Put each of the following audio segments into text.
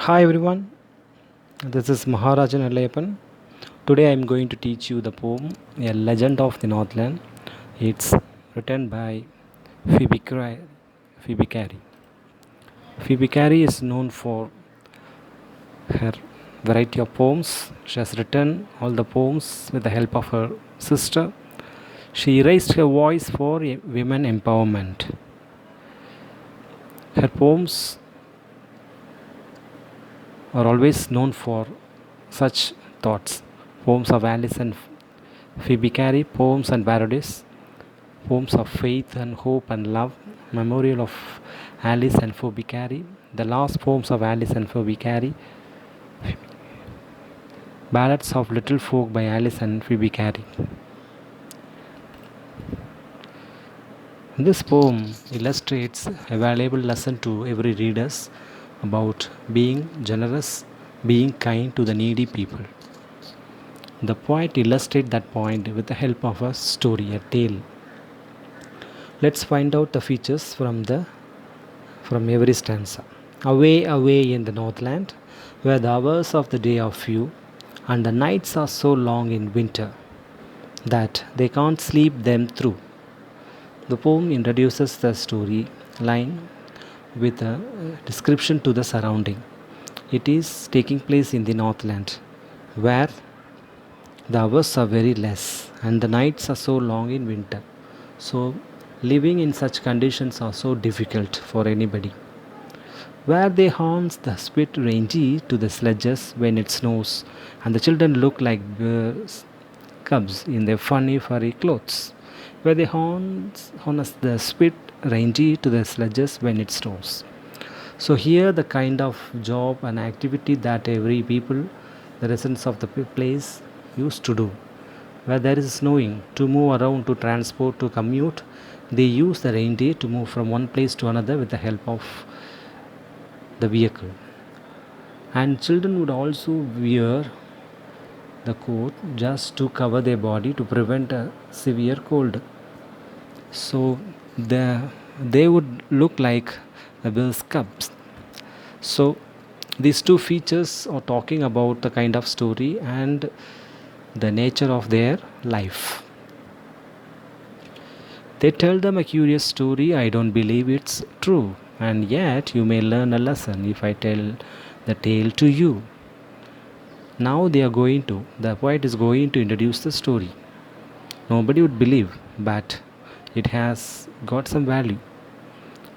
Hi everyone, this is Maharajan Allayapan. Today I am going to teach you the poem A Legend of the Northland. It's written by Phoebe, Phoebe Cary. Phoebe Cary is known for her variety of poems. She has written all the poems with the help of her sister. She raised her voice for women empowerment. Her poems are always known for such thoughts. Poems of Alice and Phoebe Cary, poems and parodies, poems of faith and hope and love, memorial of Alice and Phoebe Cary, the last poems of Alice and Phoebe Cary, ballads of little folk by Alice and Phoebe Cary. This poem illustrates a valuable lesson to every reader about being generous, being kind to the needy people. The poet illustrates that point with the help of a story, a tale. Let's find out the features from every stanza. Away, away in the Northland, where the hours of the day are few, and the nights are so long in winter that they can't sleep them through. The poem introduces the story line with a description to the surrounding. It is taking place in the Northland, where the hours are very less and the nights are so long in winter. So, living in such conditions are so difficult for anybody. Where they haunts the spit rangy to the sledges when it snows, and the children look like bears, cubs in their funny furry clothes. Where they harness the spit rangy to the sledges when it snows. So here the kind of job and activity that every people, the residents of the place used to do. Where there is snowing, to move around, to transport, to commute, they use the reindeer to move from one place to another with the help of the vehicle. And children would also wear the coat just to cover their body to prevent a severe cold. So they would look like the Bill's cubs. So these two features are talking about the kind of story and the nature of their life. They tell them a curious story. I don't believe it's true, and yet you may learn a lesson if I tell the tale to you. Now the poet is going to introduce the story. Nobody would believe, but it has got some value.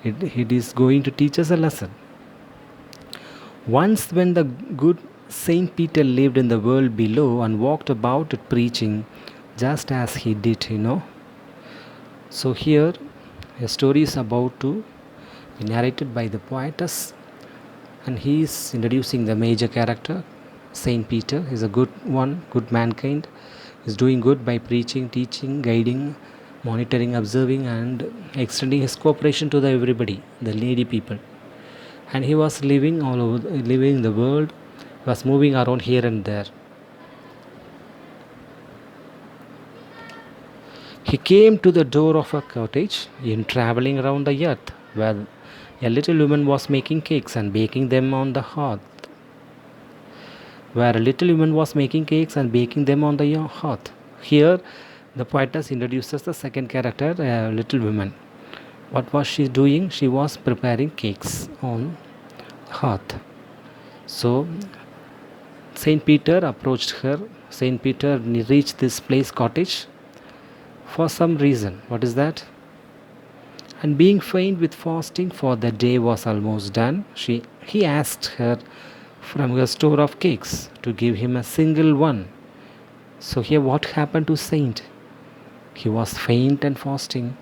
It is going to teach us a lesson. Once, when the good Saint Peter lived in the world below and walked about it preaching, just as he did. So, here a story is about to be narrated by the poetess, and he is introducing the major character. Saint Peter is a good one, good mankind, is doing good by preaching, teaching, guiding, monitoring, observing, and extending his cooperation to everybody, the needy people. And he was living living in the world, was moving around here and there. He came to the door of a cottage in traveling around the earth, where a little woman was making cakes and baking them on the hearth. Here, the poetess introduces the second character, a little woman. What was she doing? She was preparing cakes on hearth. So, Saint Peter approached her. Saint Peter reached this place cottage for some reason. What is that? And being faint with fasting, for the day was almost done, he asked her from her store of cakes to give him a single one. So here what happened to Saint? He was faint and fasting.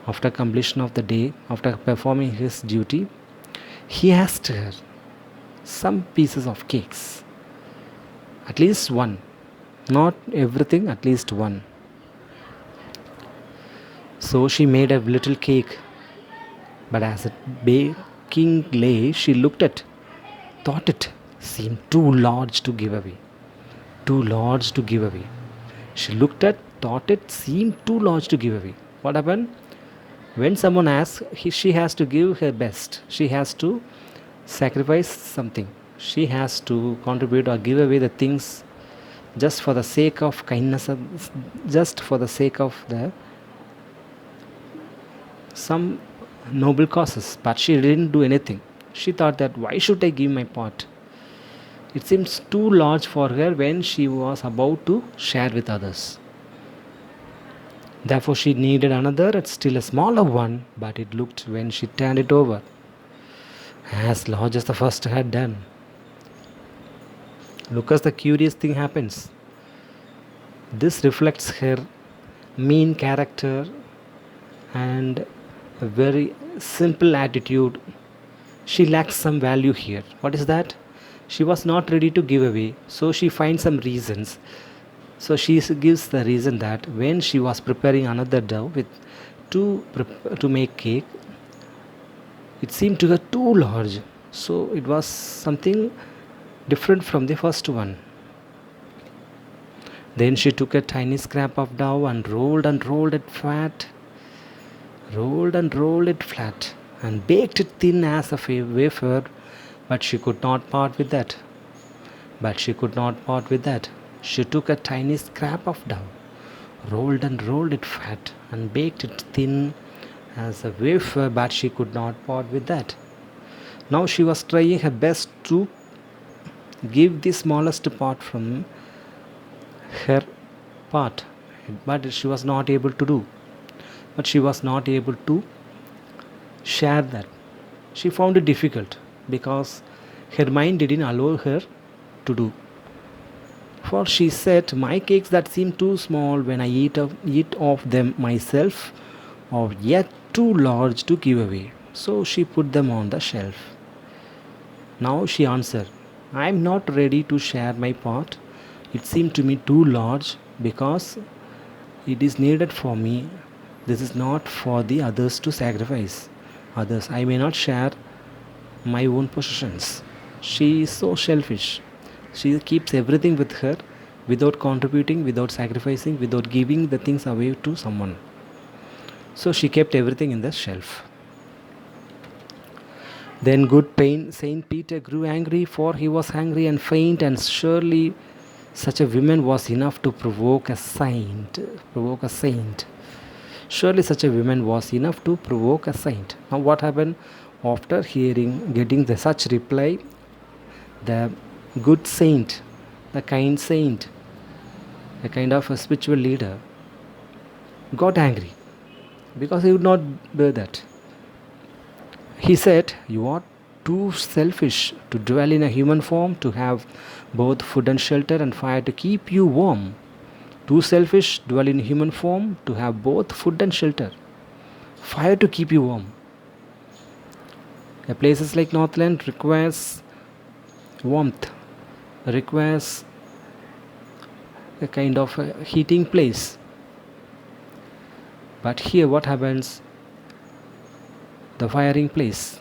After completion of the day, after performing his duty, he asked her some pieces of cakes. At least one. Not everything, at least one. So she made a little cake. But as it baking lay, she thought it seemed too large to give away. She thought it seemed too large to give away. What happened? When someone asks, she has to give her best. She has to sacrifice something. She has to contribute or give away the things just for the sake of kindness, just for the sake of the some noble causes. But she didn't do anything. She thought that why should I give my part? It seems too large for her when she was about to share with others. Therefore, she needed another, and still a smaller one, but it looked when she turned it over as large as the first had done. Look, as the curious thing happens. This reflects her mean character and a very simple attitude. She lacks some value here. What is that? She was not ready to give away, so she finds some reasons. So she gives the reason that when she was preparing another dough with to make cake, it seemed to her too large. So it was something different from the first one. Then she took a tiny scrap of dough and rolled it flat, and baked it thin as a wafer. But she could not part with that. She took a tiny scrap of dough, rolled it fat, and baked it thin as a wafer, but she could not part with that. Now she was trying her best to give the smallest part from her part, but she was not able to do. But she was not able to share that. She found it difficult because her mind didn't allow her to do. For she said, my cakes that seem too small when I eat of them myself are yet too large to give away. So she put them on the shelf. Now she answered, I am not ready to share my part. It seemed to me too large because it is needed for me. This is not for the others to sacrifice. Others, I may not share my own possessions. She is so selfish. She keeps everything with her without contributing, without sacrificing, without giving the things away to someone. So she kept everything in the shelf. Then good pain, Saint Peter grew angry, for he was hungry and faint, and surely such a woman was enough to provoke a saint. Surely such a woman was enough to provoke a saint. Now what happened? After getting such reply, the good saint, the kind saint, a kind of a spiritual leader, got angry because he would not bear that. He said, you are too selfish to dwell in a human form, to have both food and shelter and fire to keep you warm. Too selfish, dwell in human form, to have both food and shelter, fire to keep you warm. Places like Northland requires warmth, requires a kind of a heating place. But here what happens? The firing place.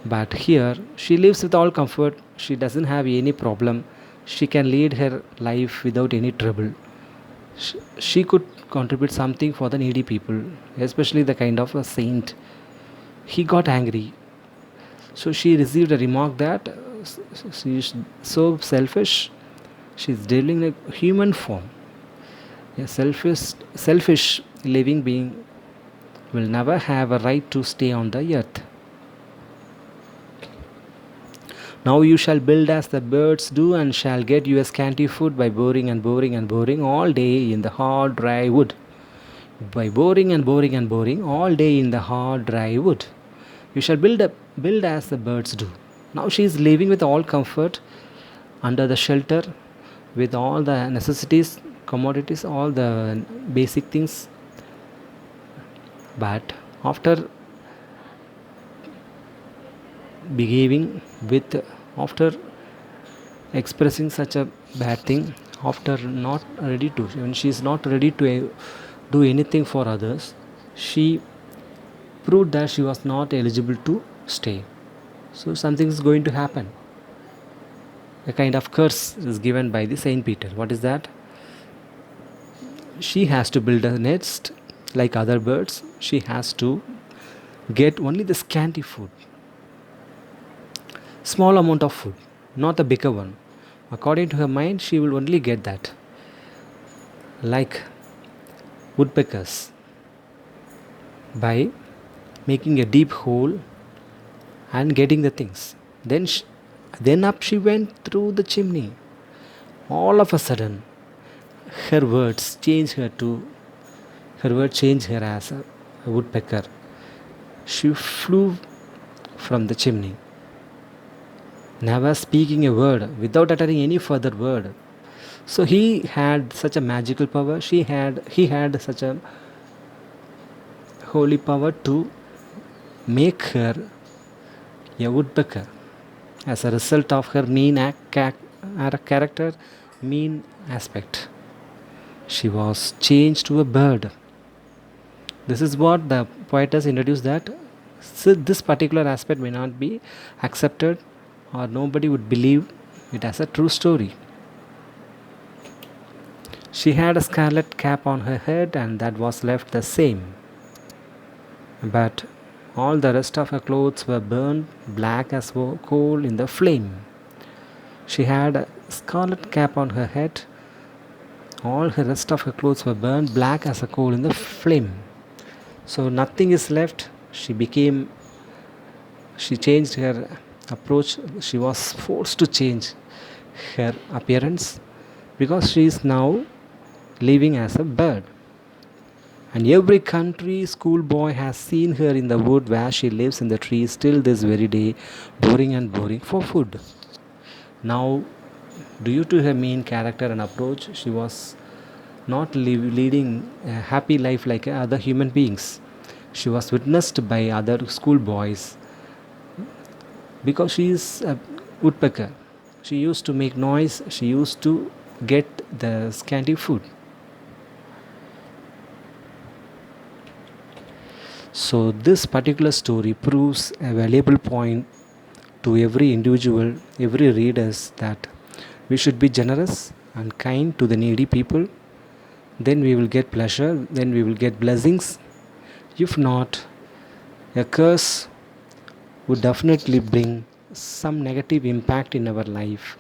But here she lives with all comfort. She doesn't have any problem. She can lead her life without any trouble. She could contribute something for the needy people, especially the kind of a saint. He got angry. So she received a remark that she is so selfish. She is dealing in a human form. A selfish living being will never have a right to stay on the earth. Now you shall build as the birds do, and shall get you a scanty food by boring all day in the hard dry wood. By boring all day in the hard dry wood. You shall build as the birds do. Now she is living with all comfort, under the shelter, with all the necessities, commodities, all the basic things. But after after expressing such a bad thing, when she is not ready to do anything for others, she proved that she was not eligible to stay. So something is going to happen. A kind of curse is given by the Saint Peter. What is that? She has to build a nest like other birds. She has to get only the scanty food. small amount of food, not a bigger one. According to her mind, she will only get that. Like woodpeckers, by making a deep hole and getting the things. Then up she went through the chimney. All of a sudden, her words changed her to her word changed her as a woodpecker. She flew from the chimney, never speaking a word, without uttering any further word. So he had such a magical power. He had such a holy power to make her a woodpecker as a result of her character, mean aspect. She was changed to a bird. This is what the poetess introduced, that this particular aspect may not be accepted or nobody would believe it as a true story. She had a scarlet cap on her head and that was left the same. But all the rest of her clothes were burned black as coal in the flame. She had a scarlet cap on her head. All her rest of her clothes were burned black as a coal in the flame. So nothing is left. She changed her approach. She was forced to change her appearance because she is now living as a bird. And every country schoolboy has seen her in the wood where she lives in the trees till this very day, boring and boring for food. Now, due to her main character and approach, she was not leading a happy life like other human beings. She was witnessed by other schoolboys because she is a woodpecker. She used to make noise, she used to get the scanty food. So this particular story proves a valuable point to every individual, every readers, that we should be generous and kind to the needy people. Then we will get pleasure, then we will get blessings. If not, a curse would definitely bring some negative impact in our life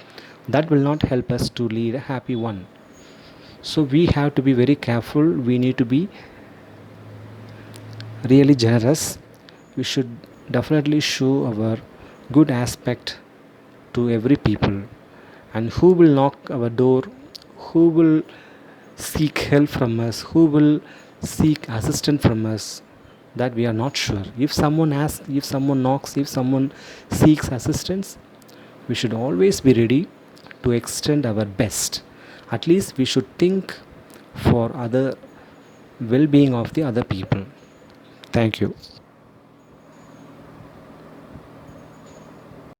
that will not help us to lead a happy one. So we have to be very careful. We need to be really generous. We should definitely show our good aspect to every people. And who will knock our door, who will seek help from us, who will seek assistance from us, that we are not sure. If someone asks, if someone knocks, if someone seeks assistance, we should always be ready to extend our best. At least we should think for other well-being of the other people. Thank you.